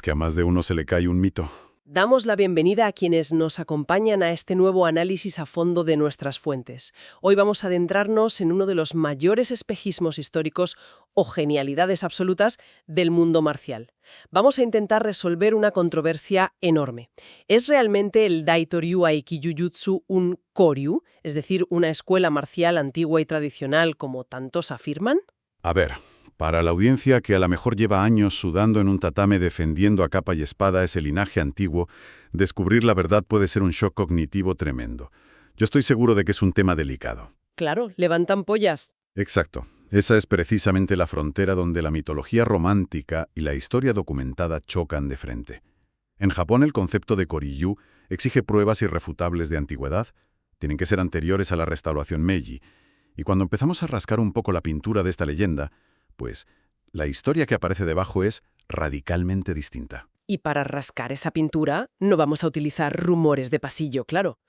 que a más de uno se le cae un mito. Damos la bienvenida a quienes nos acompañan a este nuevo análisis a fondo de nuestras fuentes. Hoy vamos a adentrarnos en uno de los mayores espejismos históricos o genialidades absolutas del mundo marcial. Vamos a intentar resolver una controversia enorme. ¿Es realmente el Daitoryu Aikijujutsu un Koryu, es decir, una escuela marcial antigua y tradicional como tantos afirman? A ver, para la audiencia que a lo mejor lleva años sudando en un tatame defendiendo a capa y espada ese linaje antiguo, descubrir la verdad puede ser un shock cognitivo tremendo. Yo estoy seguro de que es un tema delicado. Claro, levantan pollas. Exacto. Esa es precisamente la frontera donde la mitología romántica y la historia documentada chocan de frente. En Japón el concepto de Koryu exige pruebas irrefutables de antigüedad, tienen que ser anteriores a la restauración Meiji, y cuando empezamos a rascar un poco la pintura de esta leyenda, pues la historia que aparece debajo es radicalmente distinta. Y para rascar esa pintura no vamos a utilizar rumores de pasillo, claro.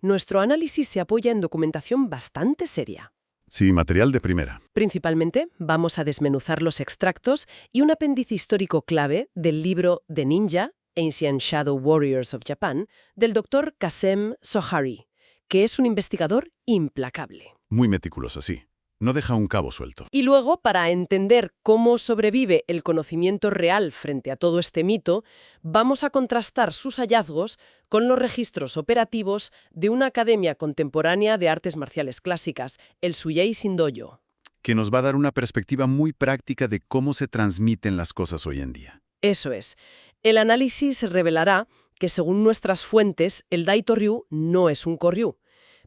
Nuestro análisis se apoya en documentación bastante seria. Sí, material de primera. Principalmente vamos a desmenuzar los extractos y un apéndice histórico clave del libro The Ninja, Ancient Shadow Warriors of Japan, del Dr. Kasem Sohari, que es un investigador implacable. Muy meticuloso, sí. No deja un cabo suelto. Y luego, para entender cómo sobrevive el conocimiento real frente a todo este mito, vamos a contrastar sus hallazgos con los registros operativos de una academia contemporánea de artes marciales clásicas, el Suyei Shindoyo. Que nos va a dar una perspectiva muy práctica de cómo se transmiten las cosas hoy en día. Eso es. El análisis revelará que, según nuestras fuentes, el Daitoryu no es un Koryu.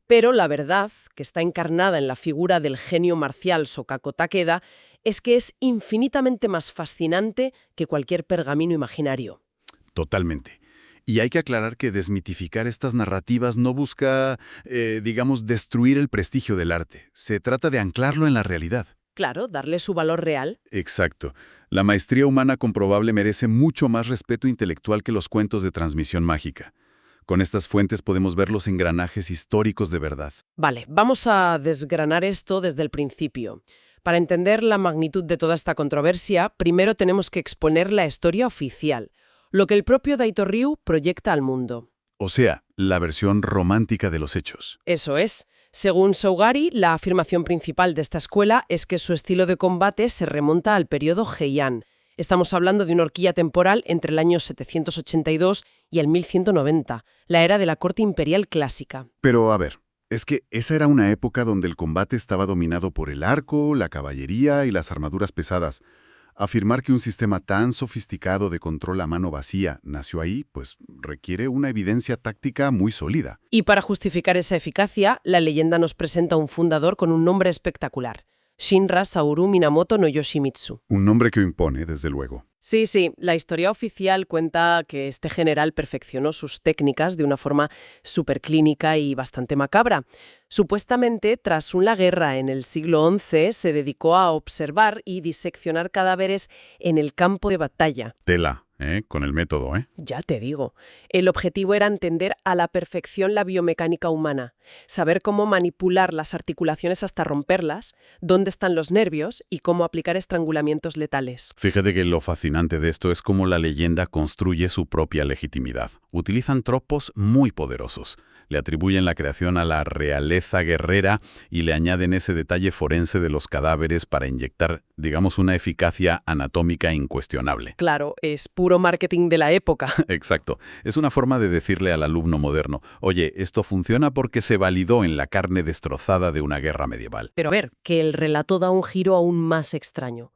Pero la verdad, que está encarnada en la figura del genio marcial Sokaku Takeda, es que es infinitamente más fascinante que cualquier pergamino imaginario. Totalmente. Y hay que aclarar que desmitificar estas narrativas no busca, destruir el prestigio del arte. Se trata de anclarlo en la realidad. Claro, darle su valor real. Exacto. La maestría humana comprobable merece mucho más respeto intelectual que los cuentos de transmisión mágica. Con estas fuentes podemos ver los engranajes históricos de verdad. Vale, vamos a desgranar esto desde el principio. Para entender la magnitud de toda esta controversia, primero tenemos que exponer la historia oficial, lo que el propio Daitoryu proyecta al mundo. O sea, la versión romántica de los hechos. Eso es. Según Sougari, la afirmación principal de esta escuela es que su estilo de combate se remonta al periodo Heian. Estamos hablando de una horquilla temporal entre el año 782 y el 1190, la era de la corte imperial clásica. Pero, a ver, es que esa era una época donde el combate estaba dominado por el arco, la caballería y las armaduras pesadas. Afirmar que un sistema tan sofisticado de control a mano vacía nació ahí, pues requiere una evidencia táctica muy sólida. Y para justificar esa eficacia, la leyenda nos presenta un fundador con un nombre espectacular: Shinra Sauru Minamoto no Yoshimitsu. Un nombre que impone, desde luego. Sí, la historia oficial cuenta que este general perfeccionó sus técnicas de una forma superclínica y bastante macabra. Supuestamente, tras una guerra en el siglo XI, se dedicó a observar y diseccionar cadáveres en el campo de batalla. Tela, con el método, Ya te digo. El objetivo era entender a la perfección la biomecánica humana, saber cómo manipular las articulaciones hasta romperlas, dónde están los nervios y cómo aplicar estrangulamientos letales. Fíjate que lo fascinante de esto es cómo la leyenda construye su propia legitimidad. Utilizan tropos muy poderosos. Le atribuyen la creación a la realeza guerrera y le añaden ese detalle forense de los cadáveres para inyectar, digamos, una eficacia anatómica incuestionable. Claro, es puro marketing de la época. Exacto. Es una forma de decirle al alumno moderno, oye, esto funciona porque se validó en la carne destrozada de una guerra medieval. Pero a ver, que el relato da un giro aún más extraño.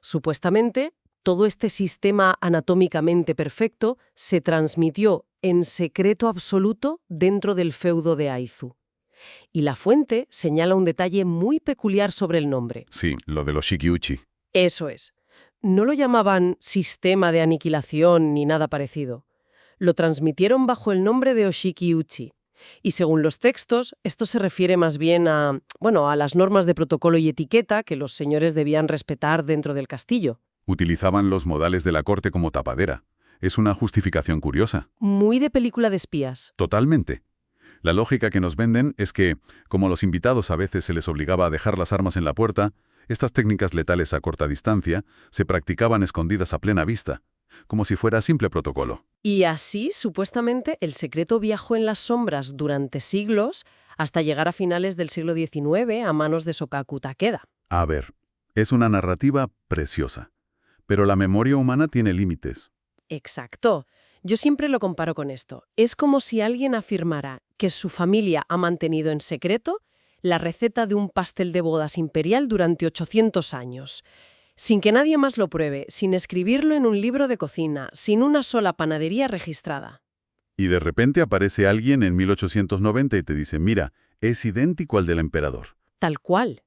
Supuestamente, todo este sistema anatómicamente perfecto se transmitió en secreto absoluto dentro del feudo de Aizu. Y la fuente señala un detalle muy peculiar sobre el nombre. Sí, lo de los Shikiuchi. Eso es. No lo llamaban sistema de aniquilación ni nada parecido. Lo transmitieron bajo el nombre de Oshiki-uchi. Y según los textos, esto se refiere más bien a las normas de protocolo y etiqueta que los señores debían respetar dentro del castillo. Utilizaban los modales de la corte como tapadera. Es una justificación curiosa. Muy de película de espías. Totalmente. La lógica que nos venden es que, como a los invitados a veces se les obligaba a dejar las armas en la puerta, estas técnicas letales a corta distancia se practicaban escondidas a plena vista. como si fuera simple protocolo. Y así, supuestamente, el secreto viajó en las sombras durante siglos hasta llegar a finales del siglo XIX a manos de Sokaku Takeda. A ver, es una narrativa preciosa, pero la memoria humana tiene límites. Exacto. Yo siempre lo comparo con esto. Es como si alguien afirmara que su familia ha mantenido en secreto la receta de un pastel de bodas imperial durante 800 años. Sin que nadie más lo pruebe, sin escribirlo en un libro de cocina, sin una sola panadería registrada. Y de repente aparece alguien en 1890 y te dice, mira, es idéntico al del emperador. Tal cual.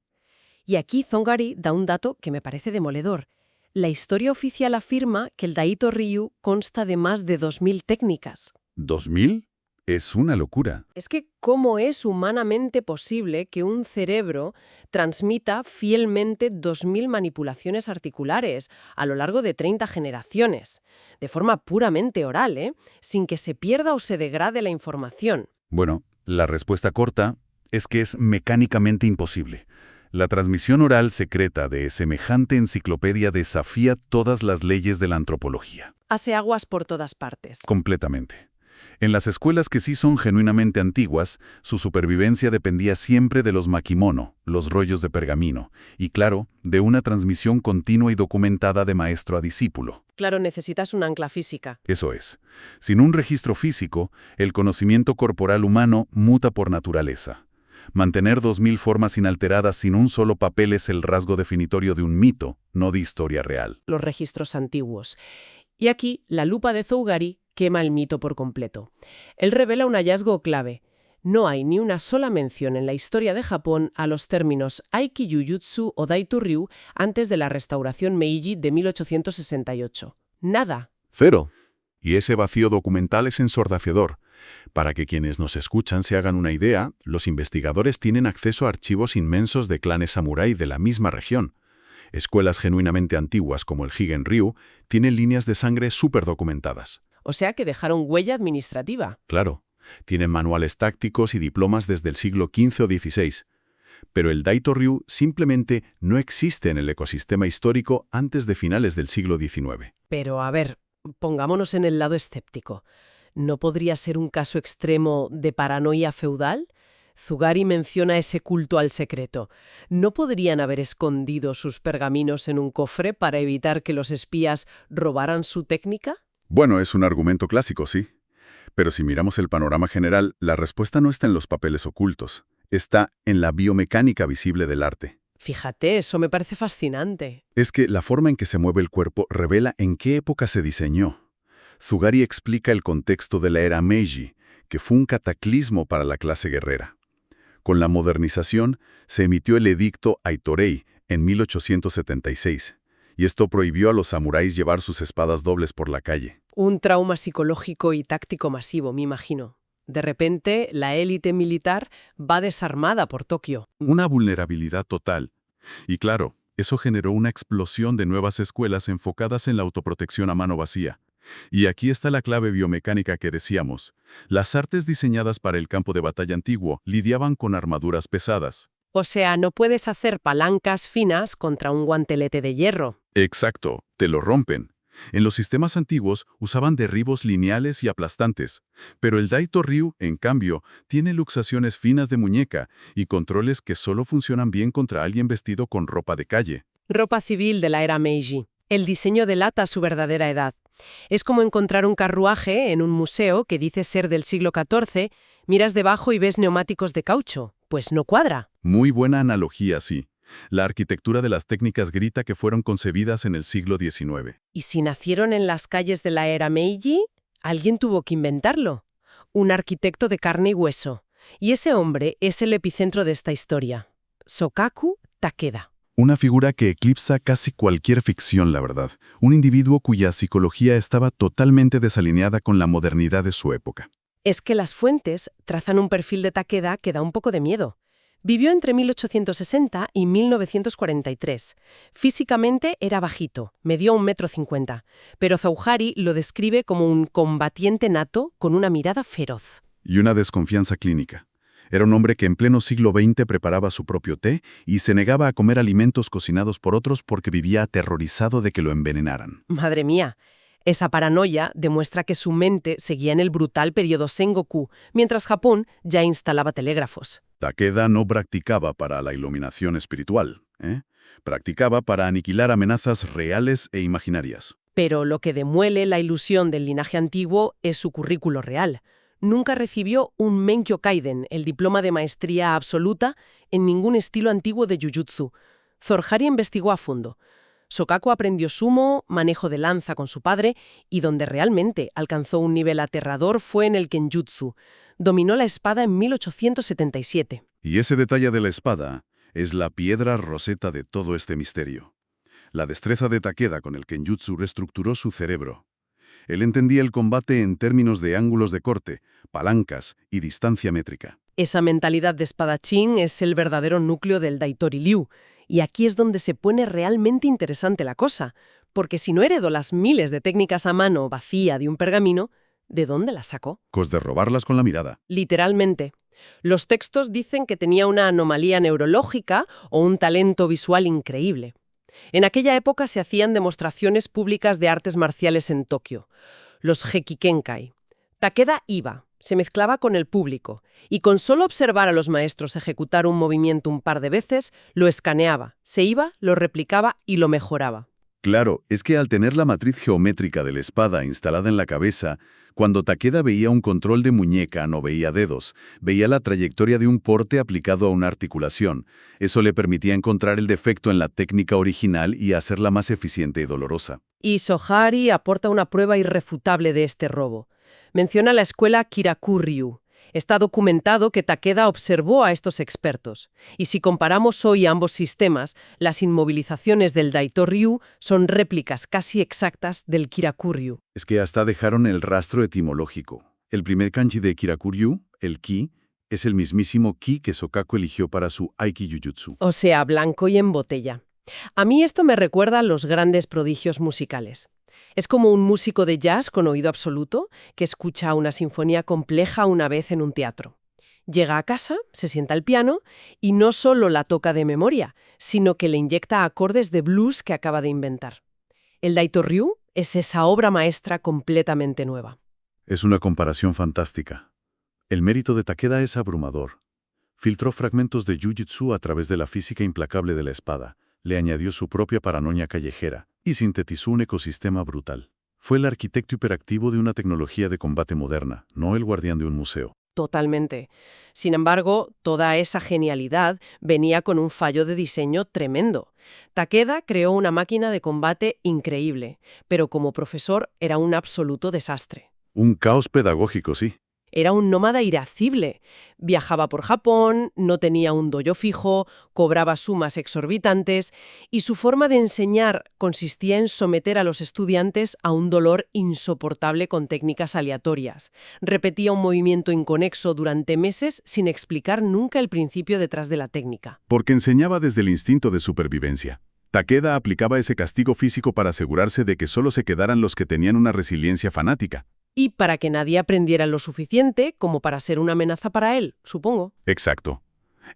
Y aquí Zongari da un dato que me parece demoledor. La historia oficial afirma que el Daito Ryu consta de más de 2000 técnicas. ¿2000? Es una locura. Es que, ¿cómo es humanamente posible que un cerebro transmita fielmente 2000 manipulaciones articulares a lo largo de 30 generaciones? De forma puramente oral, sin que se pierda o se degrade la información. Bueno, la respuesta corta es que es mecánicamente imposible. La transmisión oral secreta de semejante enciclopedia desafía todas las leyes de la antropología. Hace aguas por todas partes. Completamente. En las escuelas que sí son genuinamente antiguas, su supervivencia dependía siempre de los makimono, los rollos de pergamino, y claro, de una transmisión continua y documentada de maestro a discípulo. Claro, necesitas un ancla física. Eso es. Sin un registro físico, el conocimiento corporal humano muta por naturaleza. Mantener 2000 formas inalteradas sin un solo papel es el rasgo definitorio de un mito, no de historia real. Los registros antiguos. Y aquí, la lupa de Zougari quema el mito por completo. Él revela un hallazgo clave. No hay ni una sola mención en la historia de Japón a los términos Aiki-Jujutsu o Daito-Ryu antes de la restauración Meiji de 1868. Nada. Cero. Y ese vacío documental es ensordecedor. Para que quienes nos escuchan se hagan una idea, los investigadores tienen acceso a archivos inmensos de clanes samurái de la misma región. Escuelas genuinamente antiguas como el Higen-Ryu tienen líneas de sangre súper documentadas. O sea que dejaron huella administrativa. Claro, tienen manuales tácticos y diplomas desde el siglo XV o XVI. Pero el Daito-Ryu simplemente no existe en el ecosistema histórico antes de finales del siglo XIX. Pero, a ver, pongámonos en el lado escéptico. ¿No podría ser un caso extremo de paranoia feudal? Zougari menciona ese culto al secreto. ¿No podrían haber escondido sus pergaminos en un cofre para evitar que los espías robaran su técnica? Bueno, es un argumento clásico, sí. Pero si miramos el panorama general, la respuesta no está en los papeles ocultos. Está en la biomecánica visible del arte. Fíjate, eso me parece fascinante. Es que la forma en que se mueve el cuerpo revela en qué época se diseñó. Zougari explica el contexto de la era Meiji, que fue un cataclismo para la clase guerrera. Con la modernización, se emitió el edicto Aitorei en 1876, y esto prohibió a los samuráis llevar sus espadas dobles por la calle. Un trauma psicológico y táctico masivo, me imagino. De repente, la élite militar va desarmada por Tokio. Una vulnerabilidad total. Y claro, eso generó una explosión de nuevas escuelas enfocadas en la autoprotección a mano vacía. Y aquí está la clave biomecánica que decíamos. Las artes diseñadas para el campo de batalla antiguo lidiaban con armaduras pesadas. O sea, no puedes hacer palancas finas contra un guantelete de hierro. Exacto, te lo rompen. En los sistemas antiguos usaban derribos lineales y aplastantes, pero el Daito-Ryu, en cambio, tiene luxaciones finas de muñeca y controles que solo funcionan bien contra alguien vestido con ropa de calle. Ropa civil de la era Meiji. El diseño delata su verdadera edad. Es como encontrar un carruaje en un museo que dice ser del siglo XIV, miras debajo y ves neumáticos de caucho. Pues no cuadra. Muy buena analogía, sí. La arquitectura de las técnicas grita que fueron concebidas en el siglo XIX. ¿Y si nacieron en las calles de la era Meiji? Alguien tuvo que inventarlo. Un arquitecto de carne y hueso. Y ese hombre es el epicentro de esta historia. Sokaku Takeda. Una figura que eclipsa casi cualquier ficción, la verdad. Un individuo cuya psicología estaba totalmente desalineada con la modernidad de su época. Es que las fuentes trazan un perfil de Takeda que da un poco de miedo. Vivió entre 1860 y 1943. Físicamente era bajito, medió 1,50 m, pero Zougari lo describe como un combatiente nato con una mirada feroz. Y una desconfianza clínica. Era un hombre que en pleno siglo XX preparaba su propio té y se negaba a comer alimentos cocinados por otros porque vivía aterrorizado de que lo envenenaran. Madre mía, Esa paranoia demuestra que su mente seguía en el brutal periodo Sengoku, mientras Japón ya instalaba telégrafos. Takeda no practicaba para la iluminación espiritual, ¿eh? Practicaba para aniquilar amenazas reales e imaginarias. Pero lo que demuele la ilusión del linaje antiguo es su currículo real. Nunca recibió un Menkyo Kaiden, el diploma de maestría absoluta, en ningún estilo antiguo de Jujutsu. Zorhari investigó a fondo. Shokaku aprendió sumo, manejo de lanza con su padre, y donde realmente alcanzó un nivel aterrador fue en el Kenjutsu. Dominó la espada en 1877. Y ese detalle de la espada es la piedra roseta de todo este misterio. La destreza de Takeda con el Kenjutsu reestructuró su cerebro. Él entendía el combate en términos de ángulos de corte, palancas y distancia métrica. Esa mentalidad de espadachín es el verdadero núcleo del Daitori Ryu, y aquí es donde se pone realmente interesante la cosa, porque si no heredó las miles de técnicas a mano vacía de un pergamino, ¿de dónde las sacó? Cos de robarlas con la mirada. Literalmente. Los textos dicen que tenía una anomalía neurológica o un talento visual increíble. En aquella época se hacían demostraciones públicas de artes marciales en Tokio, los Gekikenkai. Takeda iba, se mezclaba con el público, y con solo observar a los maestros ejecutar un movimiento un par de veces, lo escaneaba, se iba, lo replicaba y lo mejoraba. Claro, es que al tener la matriz geométrica de la espada instalada en la cabeza, cuando Takeda veía un control de muñeca no veía dedos, veía la trayectoria de un porte aplicado a una articulación. Eso le permitía encontrar el defecto en la técnica original y hacerla más eficiente y dolorosa. Y Sohari aporta una prueba irrefutable de este robo. Menciona la escuela Kiraku-ryu. Está documentado que Takeda observó a estos expertos. Y si comparamos hoy ambos sistemas, las inmovilizaciones del Daito-ryu son réplicas casi exactas del Kiraku-ryu. Es que hasta dejaron el rastro etimológico. El primer kanji de Kiraku-ryu, el ki, es el mismísimo ki que Shokaku eligió para su Aiki-jujutsu. O sea, blanco y en botella. A mí esto me recuerda a los grandes prodigios musicales. Es como un músico de jazz con oído absoluto que escucha una sinfonía compleja una vez en un teatro. Llega a casa, se sienta al piano y no solo la toca de memoria, sino que le inyecta acordes de blues que acaba de inventar. El Daito-ryu es esa obra maestra completamente nueva. Es una comparación fantástica. El mérito de Takeda es abrumador. Filtró fragmentos de Jujutsu a través de la física implacable de la espada, le añadió su propia paranoia callejera y sintetizó un ecosistema brutal. Fue el arquitecto hiperactivo de una tecnología de combate moderna, no el guardián de un museo. Totalmente. Sin embargo, toda esa genialidad venía con un fallo de diseño tremendo. Takeda creó una máquina de combate increíble, pero como profesor era un absoluto desastre. Un caos pedagógico, sí. Era un nómada irascible. Viajaba por Japón, no tenía un dojo fijo, cobraba sumas exorbitantes y su forma de enseñar consistía en someter a los estudiantes a un dolor insoportable con técnicas aleatorias. Repetía un movimiento inconexo durante meses sin explicar nunca el principio detrás de la técnica. Porque enseñaba desde el instinto de supervivencia. Takeda aplicaba ese castigo físico para asegurarse de que solo se quedaran los que tenían una resiliencia fanática. Y para que nadie aprendiera lo suficiente como para ser una amenaza para él, supongo. Exacto.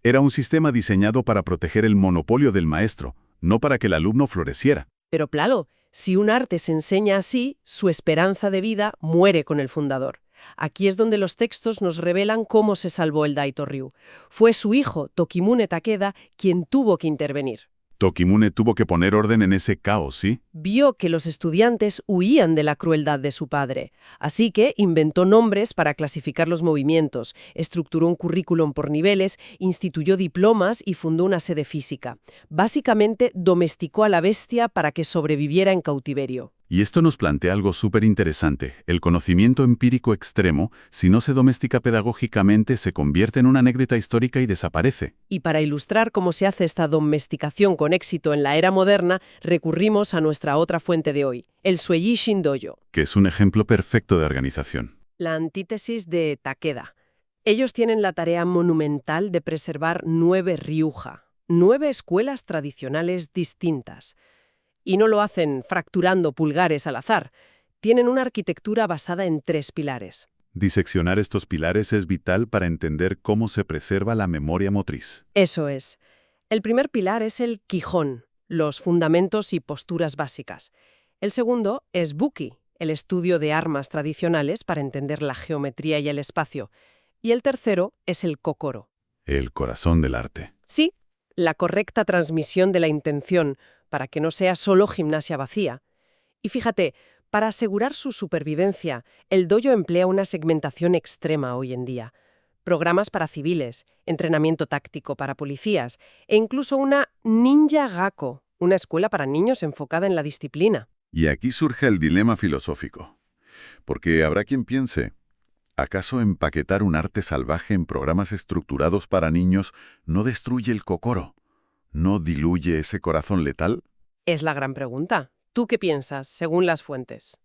Era un sistema diseñado para proteger el monopolio del maestro, no para que el alumno floreciera. Pero claro, si un arte se enseña así, su esperanza de vida muere con el fundador. Aquí es donde los textos nos revelan cómo se salvó el Daito-ryu. Fue su hijo, Tokimune Takeda, quien tuvo que intervenir. Tokimune tuvo que poner orden en ese caos, ¿sí? Vio que los estudiantes huían de la crueldad de su padre, así que inventó nombres para clasificar los movimientos, estructuró un currículum por niveles, instituyó diplomas y fundó una sede física. Básicamente, domesticó a la bestia para que sobreviviera en cautiverio. Y esto nos plantea algo súper interesante. El conocimiento empírico extremo, si no se domestica pedagógicamente, se convierte en una anécdota histórica y desaparece. Y para ilustrar cómo se hace esta domesticación con éxito en la era moderna, recurrimos a nuestra otra fuente de hoy, el Sueji Shindoyo. Que es un ejemplo perfecto de organización. La antítesis de Takeda. Ellos tienen la tarea monumental de preservar 9 ryuja, 9 escuelas tradicionales distintas. Y no lo hacen fracturando pulgares al azar. Tienen una arquitectura basada en 3 pilares. Diseccionar estos pilares es vital para entender cómo se preserva la memoria motriz. Eso es. El primer pilar es el Kihon, los fundamentos y posturas básicas. El segundo es Buki, el estudio de armas tradicionales para entender la geometría y el espacio. Y el tercero es el kokoro. El corazón del arte. Sí, la correcta transmisión de la intención para que no sea solo gimnasia vacía. Y fíjate, para asegurar su supervivencia, el dojo emplea una segmentación extrema hoy en día. Programas para civiles, entrenamiento táctico para policías e incluso una ninja gakko, una escuela para niños enfocada en la disciplina. Y aquí surge el dilema filosófico. Porque habrá quien piense, ¿acaso empaquetar un arte salvaje en programas estructurados para niños no destruye el kokoro? ¿No diluye ese corazón letal? Es la gran pregunta. ¿Tú qué piensas, según las fuentes?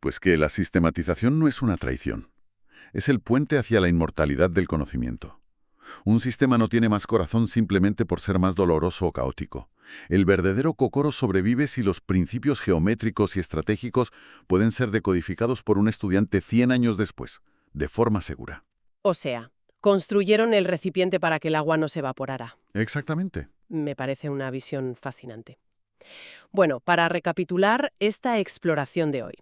Pues que la sistematización no es una traición. Es el puente hacia la inmortalidad del conocimiento. Un sistema no tiene más corazón simplemente por ser más doloroso o caótico. El verdadero kokoro sobrevive si los principios geométricos y estratégicos pueden ser decodificados por un estudiante 100 años después, de forma segura. O sea, construyeron el recipiente para que el agua no se evaporara. Exactamente. Me parece una visión fascinante. Bueno, para recapitular esta exploración de hoy,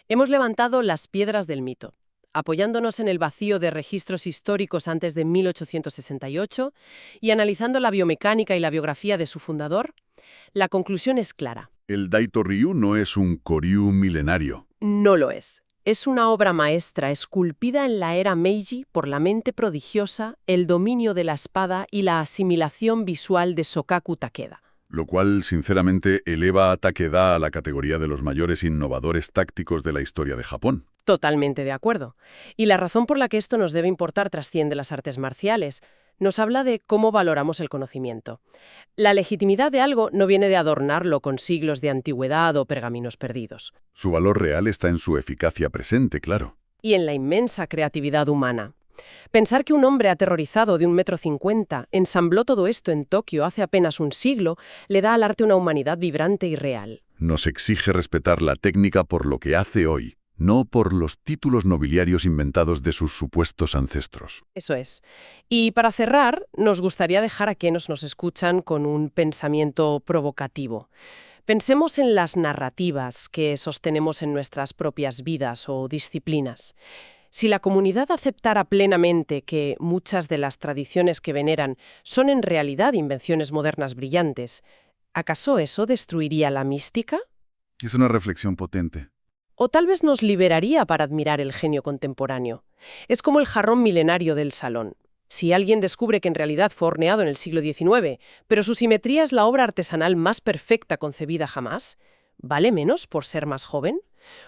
hemos levantado las piedras del mito, apoyándonos en el vacío de registros históricos antes de 1868 y analizando la biomecánica y la biografía de su fundador. La conclusión es clara. El Daito-ryu no es un koryu milenario. No lo es. Es una obra maestra esculpida en la era Meiji por la mente prodigiosa, el dominio de la espada y la asimilación visual de Shokaku Takeda. Lo cual, sinceramente, eleva a Takeda a la categoría de los mayores innovadores tácticos de la historia de Japón. Totalmente de acuerdo. Y la razón por la que esto nos debe importar trasciende las artes marciales. Nos habla de cómo valoramos el conocimiento. La legitimidad de algo no viene de adornarlo con siglos de antigüedad o pergaminos perdidos. Su valor real está en su eficacia presente, claro. Y en la inmensa creatividad humana. Pensar que un hombre aterrorizado de 1,50 m ensambló todo esto en Tokio hace apenas un siglo le da al arte una humanidad vibrante y real. Nos exige respetar la técnica por lo que hace hoy, no por los títulos nobiliarios inventados de sus supuestos ancestros. Eso es. Y para cerrar, nos gustaría dejar a quienes nos escuchan con un pensamiento provocativo. Pensemos en las narrativas que sostenemos en nuestras propias vidas o disciplinas. Si la comunidad aceptara plenamente que muchas de las tradiciones que veneran son en realidad invenciones modernas brillantes, ¿acaso eso destruiría la mística? Es una reflexión potente. O tal vez nos liberaría para admirar el genio contemporáneo. Es como el jarrón milenario del salón. Si alguien descubre que en realidad fue horneado en el siglo XIX, pero su simetría es la obra artesanal más perfecta concebida jamás, ¿vale menos por ser más joven?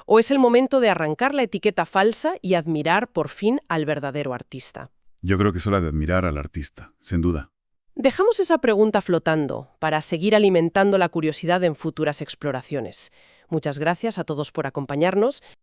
¿O es el momento de arrancar la etiqueta falsa y admirar por fin al verdadero artista? Yo creo que es hora de admirar al artista, sin duda. Dejamos esa pregunta flotando para seguir alimentando la curiosidad en futuras exploraciones. Muchas gracias a todos por acompañarnos.